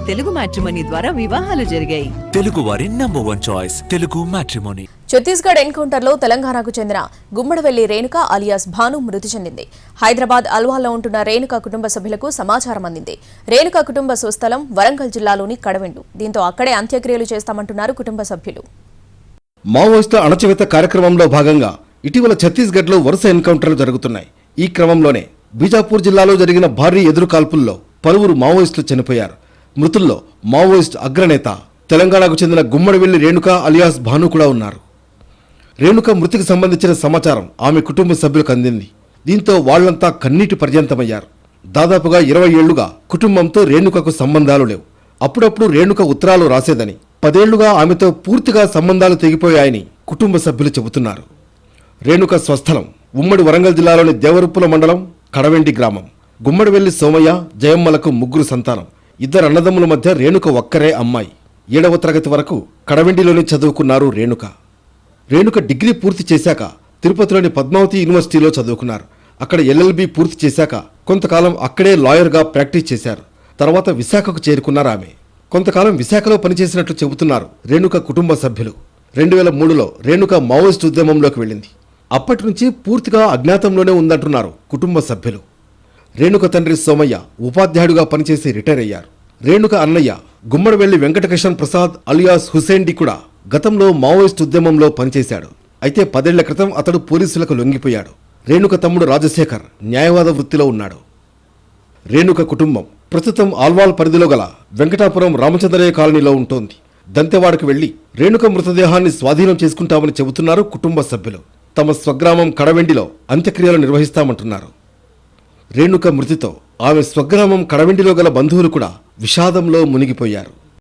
Telugu matrimony ద్వారా వివాహాలు జరిగాయి. తెలుగు వారి number 1 choice Telugu matrimony. Chhattisgarh ఎన్కౌంటర్లో తెలంగాణకు చెందిన గుమ్మడవెల్లి రేణుక అలియాస్ భాను మృతి చెందింది. హైదరాబాద్ అల్వాల్లో ఉంటున్న రేణుక కుటుంబ సభ్యులకు సమాచారం అందింది. రేణుక కుటుంబ స్వస్థలం వరంగల్ జిల్లాలోని కడవెండు. దీంతో అక్కడే అంత్యక్రియలు చేస్తామంటున్నారు కుటుంబ సభ్యులు. మావోయిస్టుల అణచివేత కార్యక్రమంలో భాగంగా ఇటీవల ఛత్తీస్గఢ్లో వరుస ఎన్కౌంటర్లు జరుగుతున్నాయి. ఈ క్రమంలోనే బీజాపూర్ జిల్లాలో జరిగిన భారీ ఎదురుకాల్పుల్లో పలువురు మావోయిస్టులు చనిపోయారు. మృతుల్లో మావోయిస్టు అగ్రనేత తెలంగాణకు చెందిన గుమ్మడవెల్లి రేణుక అలియాస్ భాను కూడా ఉన్నారు. రేణుక మృతికి సంబంధించిన సమాచారం ఆమె కుటుంబ సభ్యులకు అందింది. దీంతో వాళ్లంతా కన్నీటి పర్యంతమయ్యారు. దాదాపుగా 20 ఏళ్లుగా కుటుంబంతో రేణుకకు సంబంధాలు లేవు. అప్పుడప్పుడు రేణుక ఉత్తరాలు రాసేదని, 10 ఏళ్లుగా ఆమెతో పూర్తిగా సంబంధాలు తెగిపోయాయని కుటుంబ సభ్యులు చెబుతున్నారు. రేణుక స్వస్థలం ఉమ్మడి వరంగల్ జిల్లాలోని దేవరుప్పుల మండలం కడవెండి గ్రామం. గుమ్మడివెల్లి సోమయ్య, జయమ్మలకు 3 సంతానం. 2 అన్నదమ్ముల మధ్య రేణుక ఒక్కరే అమ్మాయి. 7వ తరగతి వరకు కడవెండిలోనే చదువుకున్నారు రేణుక. రేణుక డిగ్రీ పూర్తి చేశాక తిరుపతిలోని పద్మావతి యూనివర్సిటీలో చదువుకున్నారు. అక్కడ ఎల్ఎల్బి పూర్తి చేశాక కొంతకాలం అక్కడే లాయర్గా ప్రాక్టీస్ చేశారు. తర్వాత విశాఖకు చేరుకున్నారు ఆమె. కొంతకాలం విశాఖలో పనిచేసినట్లు చెబుతున్నారు రేణుక కుటుంబ సభ్యులు. 2003లో రేణుక మావోయిస్టు ఉద్యమంలోకి వెళ్ళింది. అప్పటి నుంచి పూర్తిగా అజ్ఞాతంలోనే ఉందంటున్నారు కుటుంబ సభ్యులు. రేణుక తండ్రి సోమయ్య ఉపాధ్యాయుడిగా పనిచేసి రిటైర్ అయ్యారు. రేణుక అన్నయ్య గుమ్మడవెల్లి వెంకటకృష్ణ ప్రసాద్ అలియాస్ హుసేన్ డి కూడా గతంలో మావోయిస్టు ఉద్యమంలో పనిచేశాడు. అయితే 10 ఏళ్ల క్రితం అతడు పోలీసులకు లొంగిపోయాడు. రేణుక తమ్ముడు రాజశేఖర్ న్యాయవాద వృత్తిలో ఉన్నాడు. రేణుక కుటుంబం ప్రస్తుతం ఆల్వాల్ పరిధిలో గల వెంకటాపురం రామచంద్రయ్య కాలనీలో ఉంటోంది. దంతెవాడకు వెళ్లి రేణుక మృతదేహాన్ని స్వాధీనం చేసుకుంటామని చెబుతున్నారు కుటుంబ సభ్యులు. తమ స్వగ్రామం కడవెండిలో అంత్యక్రియలు నిర్వహిస్తామంటున్నారు. రేణుక మృతితో ఆమె స్వగ్రామం కడవెండిలో గల బంధువులు కూడా విషాదంలో మునిగిపోయారు.